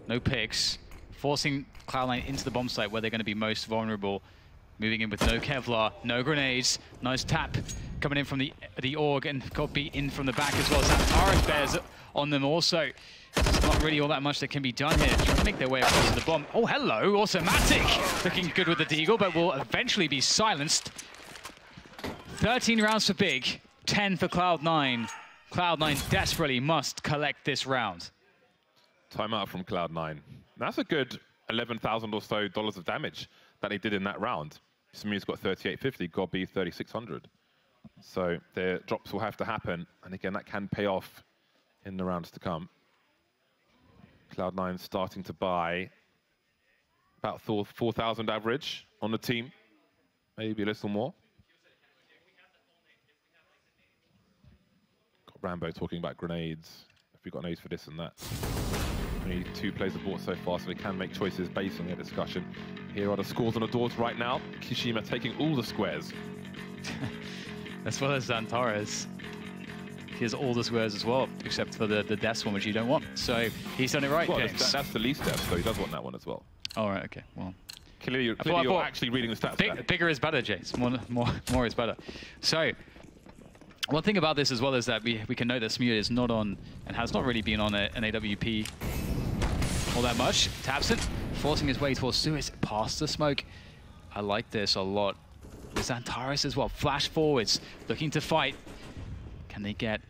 no picks, forcing Cloud9 into the bomb site where they're going to be most vulnerable. Moving in with no Kevlar, no grenades. Nice tap coming in from the org, and got beat in from the back as well. Xantares bears on them also. There's not really all that much that can be done here. Trying to make their way across to the bomb. Oh, hello, Automatic. Looking good with the Deagle, but will eventually be silenced. 13 rounds for Big, 10 for Cloud9. Cloud9 desperately must collect this round. Timeout from Cloud9. That's a good 11,000 or so dollars of damage that they did in that round. Samir's got 3850, Gobby 3600. So their drops will have to happen, and again, that can pay off in the rounds to come. Cloud9 starting to buy about 4,000 average on the team, maybe a little more. Got Rambo talking about grenades. If we got grenades for this and that. Only 2 players have bought so far, so they can make choices based on their discussion. Here are the scores on the doors right now. Kishima taking all the squares. As well as Xantares. He has all the squares as well, except for the deaths one, which you don't want. So he's done it right, well, James. That's the least death, so he does want that one as well. All right, okay, well. Clearly you're actually reading the stats. Bigger is better, James. More is better. So, one thing about this as well is that we can note that Smir is not on, and has not really been on an AWP all that much. Taps it, forcing his way towards Suis past the smoke. I like this a lot. With Xantares as well, flash forwards, looking to fight. Can they get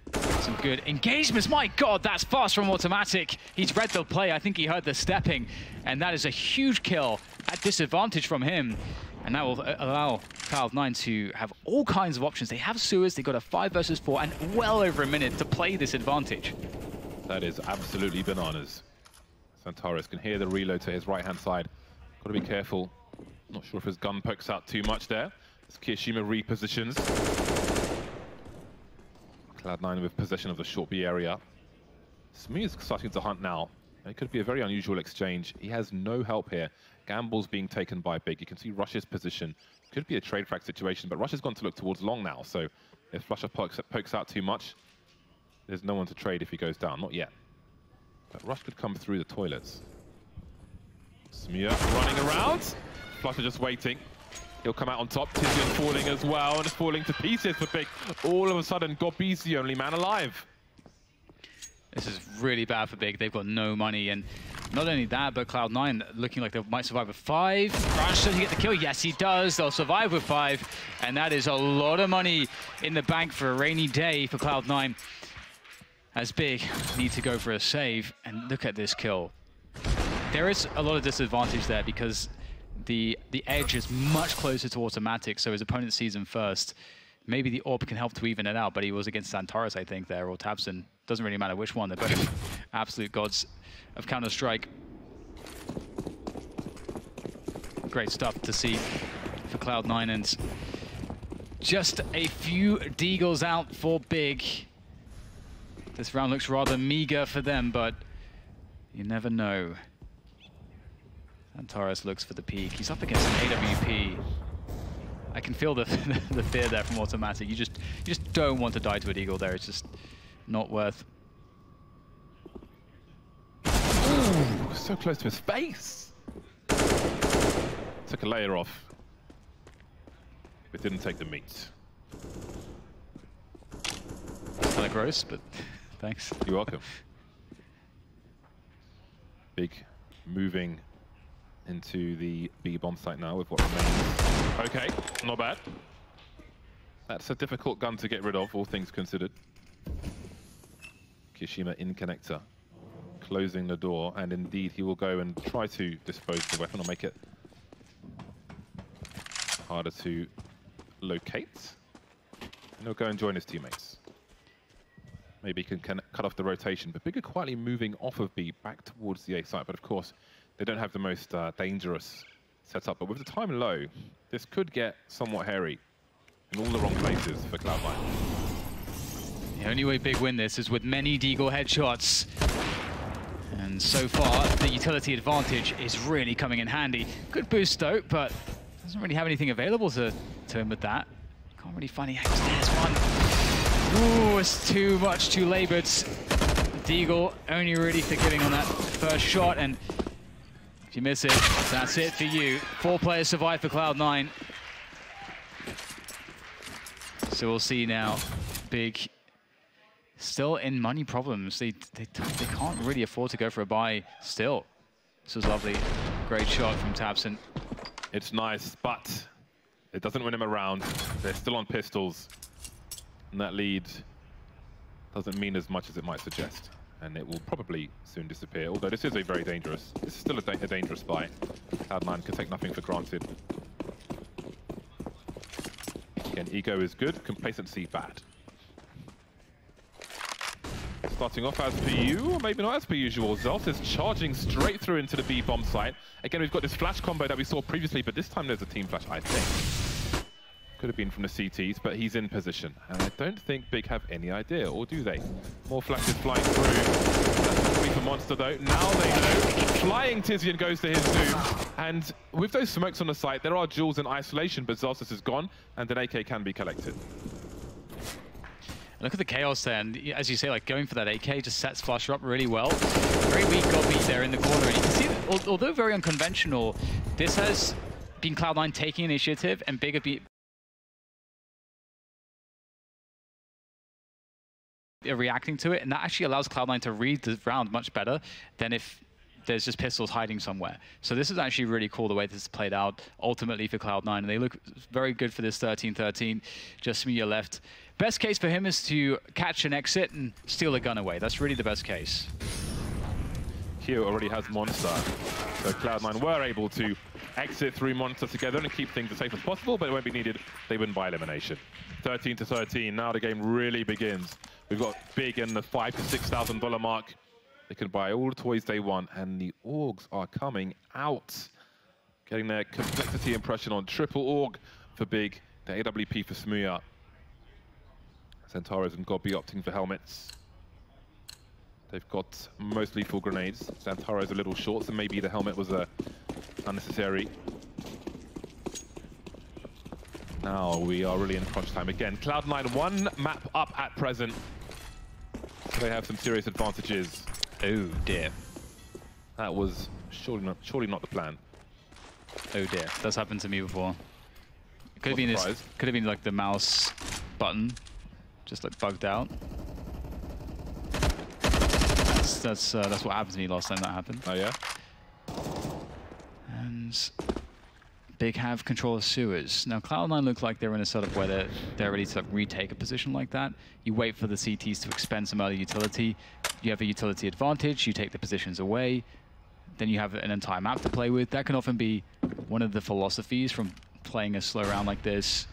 some good engagements? My God, that's fast from Automatic. He's read the play. I think he heard the stepping, and that is a huge kill at disadvantage from him. And that will allow Cloud9 to have all kinds of options. They have Sewers, they got a 5 versus 4, and well over a minute to play this advantage. That is absolutely bananas. Xantares can hear the reload to his right-hand side. Got to be careful. Not sure if his gun pokes out too much there. As Kishima repositions. Cloud9 with possession of the short B area. Smee is starting to hunt now. It could be a very unusual exchange. He has no help here. Gamble's being taken by Big. You can see Rush's position. Could be a trade frag situation, but Rush has gone to look towards long now. So if Flusher pokes out too much, there's no one to trade if he goes down. Not yet. But Rush could come through the toilets. Smir running around. Flusher just waiting. He'll come out on top. Tizian falling as well, and falling to pieces for Big. All of a sudden, Gobby's the only man alive. This is really bad for Big. They've got no money, and not only that, but Cloud9 looking like they might survive with 5. Rush, does he get the kill? Yes, he does. They'll survive with 5, and that is a lot of money in the bank for a rainy day for Cloud9. As Big need to go for a save, and look at this kill. There is a lot of disadvantage there because the edge is much closer to Automatic, so his opponent sees him first. Maybe the AWP can help to even it out, but he was against Xantares, I think, there, or Tabson. Doesn't really matter which one. They're both absolute gods of Counter-Strike. Great stuff to see for Cloud9, and just a few Deagles out for Big. This round looks rather meager for them, but You never know. Antares looks for the peak. He's up against an AWP. I can feel the the fear there from Automatic. You just don't want to die to a Deagle there. It's just not worth. Ooh, so close to his face. Took a layer off, but didn't take the meat. It's kind of gross, but thanks. You're welcome. Big moving into the B bomb site now with what remains. Okay, not bad. That's a difficult gun to get rid of, all things considered. Kishima in connector, closing the door, and indeed he will go and try to dispose of the weapon or make it harder to locate. And he'll go and join his teammates. Maybe he can cut off the rotation, but Big are quietly moving off of B back towards the A site. But of course, they don't have the most dangerous setup. But with the time low, this could get somewhat hairy in all the wrong places for Cloud9. The only way Big win this is with many Deagle headshots. And so far, the utility advantage is really coming in handy. Good boost though, but doesn't really have anything available to him with that. Can't really find any. There's one. Ooh, it's too much, too labored. Deagle only really forgiving on that first shot, and if you miss it, that's it for you. 4 players survive for Cloud9. So we'll see now. Big still in money problems. They can't really afford to go for a buy still. This was lovely. Great shot from tabseN. It's nice, but it doesn't win him a round. They're still on pistols. And that lead doesn't mean as much as it might suggest. And it will probably soon disappear. Although this is a very dangerous. This is still a dangerous buy. Cloud9 can take nothing for granted. Again, ego is good, complacency bad. Starting off as per you, or maybe not as per usual. Zelt is charging straight through into the B bomb site. Again, we've got this flash combo that we saw previously, but this time there's a team flash, I think. Could have been from the CTs, but he's in position. And I don't think Big have any idea, or do they? More flashes flying through. That's going to be for Monster, though. Now they know. Flying Tizian goes to his doom. And with those smokes on the site, there are jewels in isolation, but Zelsis is gone, and an AK can be collected. Look at the chaos there, and as you say, like going for that AK just sets Flusher up really well. Very weak Gobi there in the corner, and you can see that, although very unconventional, this has been Cloud9 taking initiative, and Big have been reacting to it, and that actually allows Cloud9 to read the round much better than if there's just pistols hiding somewhere. So this is actually really cool the way this is played out ultimately for Cloud9, and they look very good for this 13-13. Just me, your left. Best case for him is to catch an exit and steal a gun away. That's really the best case. Q already has Monster, so Cloud9 were able to exit through Monster together and keep things as safe as possible, but it won't be needed. They win by elimination. 13-13, now the game really begins. We've got Big in the $5,000 to $6,000 mark. They can buy all the toys they want, and the Orgs are coming out. Getting their complexity impression on triple Org for Big, the AWP for Smuya. Centaurus and Gobi opting for helmets. They've got most lethal grenades. Centaurus a little short, so maybe the helmet was unnecessary. Now we are really in crunch time again. Cloud9 one map up at present. So they have some serious advantages. Oh dear. That was surely not the plan. Oh dear, that's happened to me before. It could have been this. Could have been like the mouse button, just like bugged out. That's what happened to me last time that happened. Oh yeah. And Big have control of sewers. Now Cloud9 look like they're in a setup where they're ready to retake a position like that. You wait for the CTs to expend some early utility. You have a utility advantage. You take the positions away. Then you have an entire map to play with. That can often be one of the philosophies from playing a slow round like this.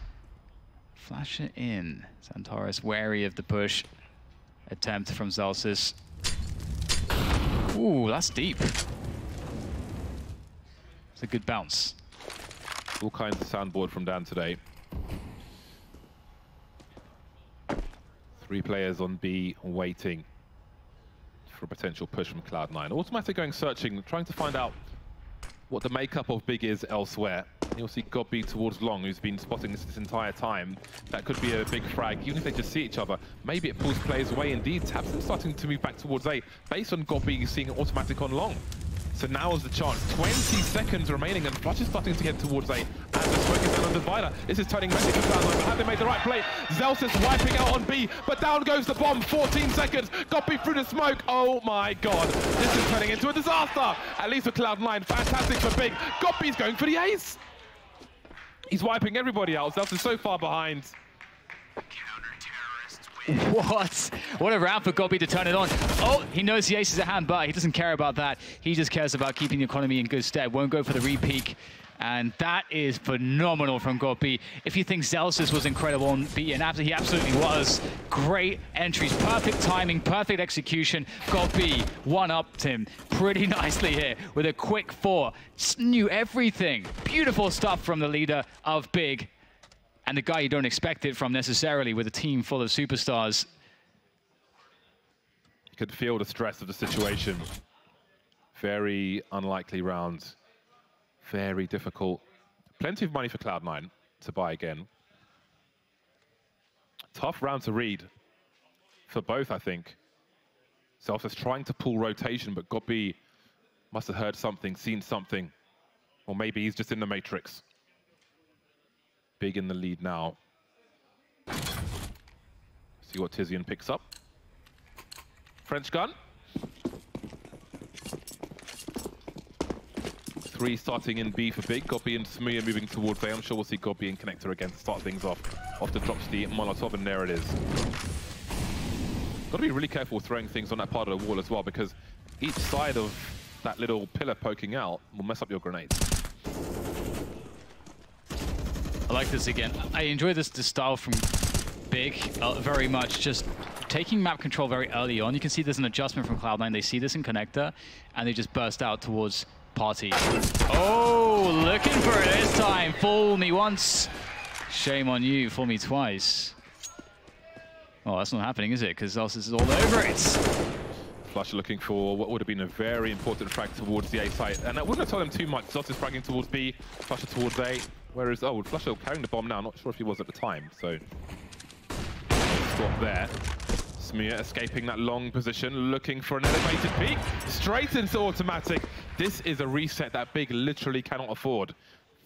Flash it in. Centaurus wary of the push. Attempt from Zelsis. Ooh, that's deep. It's a good bounce. All kinds of soundboard from Dan today. 3 players on B waiting for a potential push from Cloud9. Automatic going searching, trying to find out what the makeup of Big is elsewhere. You'll see Godby towards Long, who's been spotting this entire time. That could be a big frag, even if they just see each other. Maybe it pulls players away indeed. tabseN starting to move back towards A, based on Godby seeing Automatic on Long. So now is the chance. 20 seconds remaining, and Flush is starting to get towards A. And the smoke is down on Divider. This is turning messy for Cloud9, but have they made the right play? Zelsis wiping out on B, but down goes the bomb. 14 seconds. Godby through the smoke. Oh my god. This is turning into a disaster. At least for Cloud9. Fantastic for Big. Godby's going for the ace. He's wiping everybody out. Zelsis is so far behind. What? What a round for Godby to turn it on. Oh, he knows the ace is at hand, but he doesn't care about that. He just cares about keeping the economy in good stead. Won't go for the re-peek. And that is phenomenal from Godby. If you think Zelsis was incredible on B, and he absolutely was. Great entries, perfect timing, perfect execution. Godby one-upped him pretty nicely here with a quick 4. Just knew everything. Beautiful stuff from the leader of Big. And the guy you don't expect it from necessarily with a team full of superstars. You could feel the stress of the situation. Very unlikely round. Very difficult. Plenty of money for Cloud9 to buy again. Tough round to read for both, I think. Zelsis trying to pull rotation, but Godby must have heard something, seen something. Or maybe he's just in the Matrix. Big in the lead now. See what Tizian picks up. French gun. 3 starting in B for Big. Godby and Smuya moving towards A. I'm sure we'll see Godby and Connector again to start things off. Often drops the Molotov, and there it is. Got to be really careful throwing things on that part of the wall as well, because each side of that little pillar poking out will mess up your grenades. I like this again. I enjoy this style from Big very much. Just taking map control very early on. You can see there's an adjustment from Cloud9. They see this in Connector, and they just burst out towards Party. Oh, looking for it this time. Fool me once. Shame on you. Fool me twice. Oh, that's not happening, is it? Because Zelsis is all over it. Flush looking for what would have been a very important frag towards the A site. And that wouldn't have told him too much. Zelsis fragging towards B, Flusher towards A. Whereas, oh, Flusher carrying the bomb now. Not sure if he was at the time, so stop there. Smuya escaping that long position, looking for an elevated peak. Straight into automatic. This is a reset that Big literally cannot afford.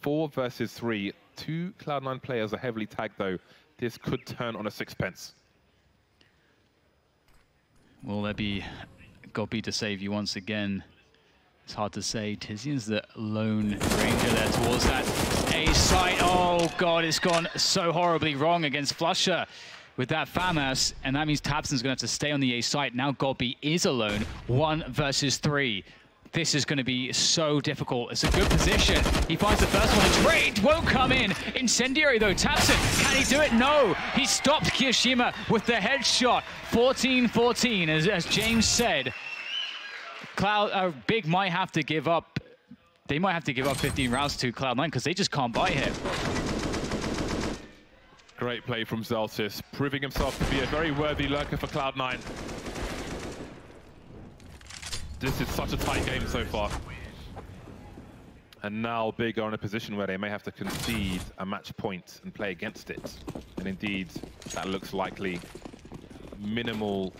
4 versus 3. 2 Cloud9 players are heavily tagged, though. This could turn on a sixpence. Will there be Godby to save you once again? It's hard to say. Tizian's the lone ranger there towards that A site. Oh god, it's gone so horribly wrong against Flusher with that FAMAS, and that means tabseN's going to have to stay on the A site. Now Godby is alone, 1 versus 3. This is going to be so difficult. It's a good position. He finds the first one. The trade won't come in. Incendiary though. tabseN, can he do it? No. He stopped Kiyoshima with the headshot. 14-14, as James said. Big might have to give up. They might have to give up 15 rounds to Cloud9 because they just can't buy him. Great play from Zelsis, proving himself to be a very worthy lurker for Cloud9. This is such a tight game so far. And now Big are in a position where they may have to concede a match point and play against it. And indeed, that looks likely. Minimal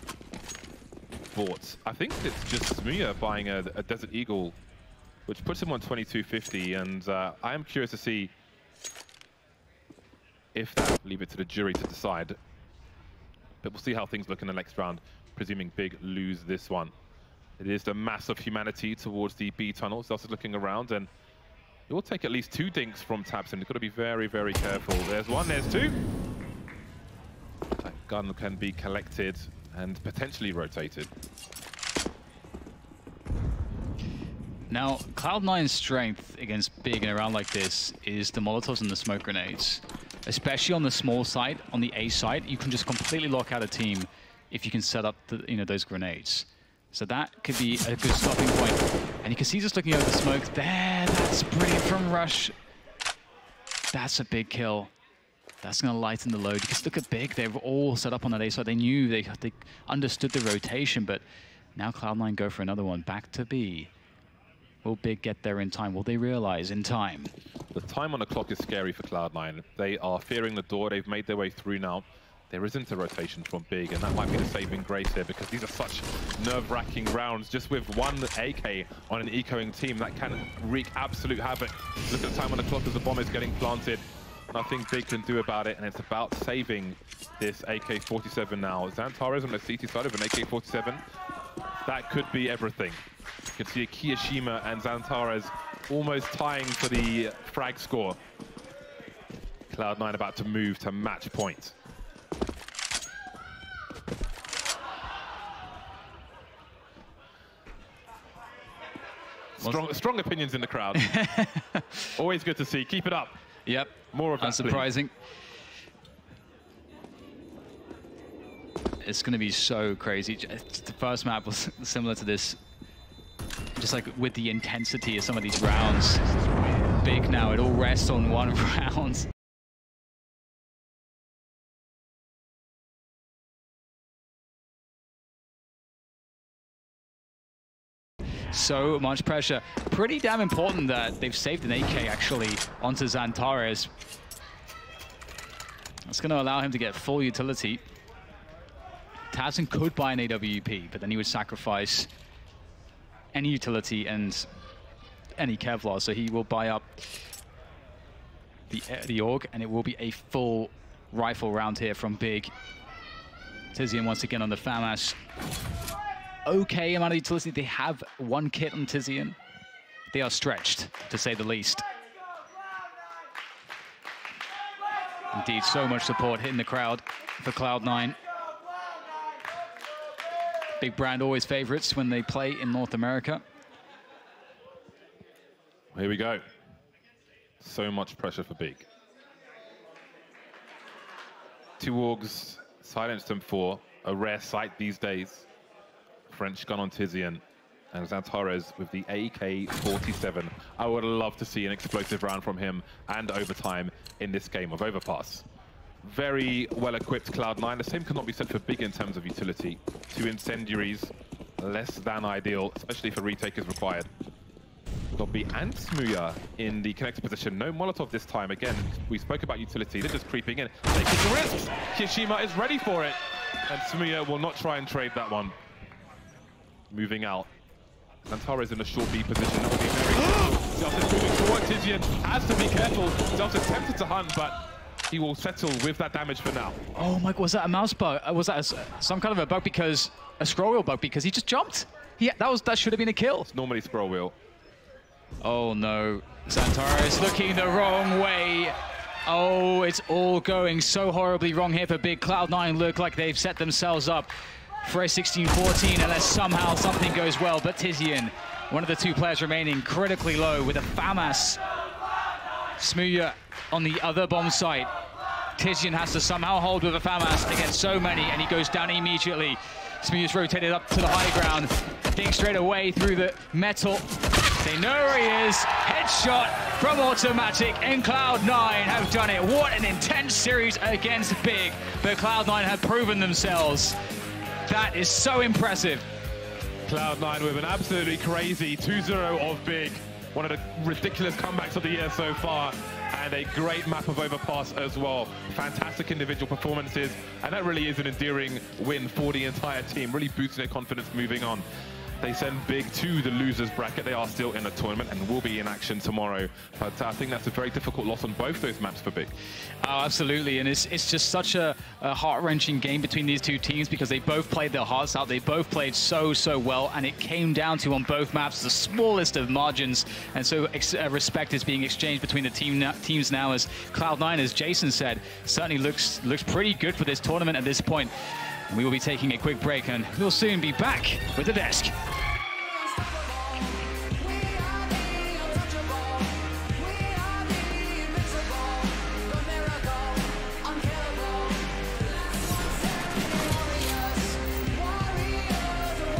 bought. I think it's just Smuya buying a Desert Eagle, which puts him on 2250. And I am curious to see if that, leave it to the jury to decide. But we'll see how things look in the next round, presuming Big lose this one. It is the mass of humanity towards the B tunnel. Zelsis looking around, and it will take at least 2 dinks from tabseN. You've got to be very, very careful. There's 1, there's 2. That gun can be collected and potentially rotated. Now, Cloud9's strength against Big in a round like this is the Molotovs and the smoke grenades. Especially on the small side, on the A side, you can just completely lock out a team if you can set up those grenades. So that could be a good stopping point. And you can see just looking over the smoke there, that's brilliant from Rush. That's a big kill. That's going to lighten the load. Because look at Big, they were all set up on that A side. They knew, they understood the rotation, but Now Cloud9 go for another one. Back to B. Will Big get there in time? Will they realize in time? The time on the clock is scary for Cloud9. They are fearing the door. They've made their way through now. There isn't a rotation from Big, and that might be the saving grace here, because these are such nerve-wracking rounds. Just with one AK on an ecoing team, that can wreak absolute havoc. Look at the time on the clock as the bomb is getting planted. Nothing Big can do about it, and it's about saving this AK-47 now. Xantares on the CT side of an AK-47. That could be everything. You can see a Kiyashima and Xantares almost tying for the frag score. Cloud9 about to move to match point. Strong opinions in the crowd. Always good to see. Keep it up. Yep. More of that, unsurprising. It's going to be so crazy. The first map was similar to this. Just like with the intensity of some of these rounds. Big now, it all rests on one round. So much pressure. Pretty damn important that they've saved an AK actually onto Xantares. That's going to allow him to get full utility. Tazin could buy an AWP, but then he would sacrifice any utility and any Kevlar, so he will buy up the AUG, and it will be a full rifle round here from Big. Tizian once again on the FAMAS. Okay amount of utility. They have one kit on Tizian. They are stretched, to say the least. Indeed, so much support hitting the crowd for Cloud9. Big brand always favorites when they play in North America. Here we go. So much pressure for Big. 2 AUGs silenced them for a rare sight these days. French gun on Tizian, and Xantares with the AK-47. I would love to see an explosive round from him and overtime in this game of Overpass. Very well-equipped Cloud9. The same cannot be said for Big in terms of utility. 2 incendiaries, less than ideal, especially for retakers required. Dobby and Smuya in the connector position. No Molotov this time. Again, we spoke about utility. They're just creeping in. Taking the risks. Kiyashima is ready for it. And Smuya will not try and trade that one. Moving out. Xantares in a short B position. That will be very Delta's moving forward. Tizian has to be careful. Delta's tempted to hunt, but he will settle with that damage for now. Oh my, was that a mouse bug? Was that some kind of a bug because, a scroll wheel bug because he just jumped? That should have been a kill. It's normally scroll wheel. Oh no, Xantares looking the wrong way. Oh, it's all going so horribly wrong here for Big. Cloud9 look like they've set themselves up for a 16-14 unless somehow something goes well. But Tizian, one of the 2 players remaining, critically low with a FAMAS. Smuya on the other bomb site. Tizian has to somehow hold with a FAMAS against so many, and he goes down immediately. Smuya's rotated up to the high ground. I think straight away through the metal. They know where he is. Headshot from Automatic, and Cloud9 have done it. What an intense series against Big. But Cloud9 have proven themselves. That is so impressive. Cloud9 with an absolutely crazy 2-0 of Big. One of the ridiculous comebacks of the year so far. And a great map of Overpass as well. Fantastic individual performances. And that really is an endearing win for the entire team. Really boosting their confidence moving on. They send Big to the losers bracket. They are still in the tournament and will be in action tomorrow. But I think that's a very difficult loss on both those maps for Big. Oh, absolutely. And it's just such a heart-wrenching game between these 2 teams because they both played their hearts out. They both played so well. And it came down to, on both maps, the smallest of margins. And so respect is being exchanged between the teams now, as Cloud9, as Jason said, certainly looks pretty good for this tournament at this point. We will be taking a quick break, and we'll soon be back with the desk.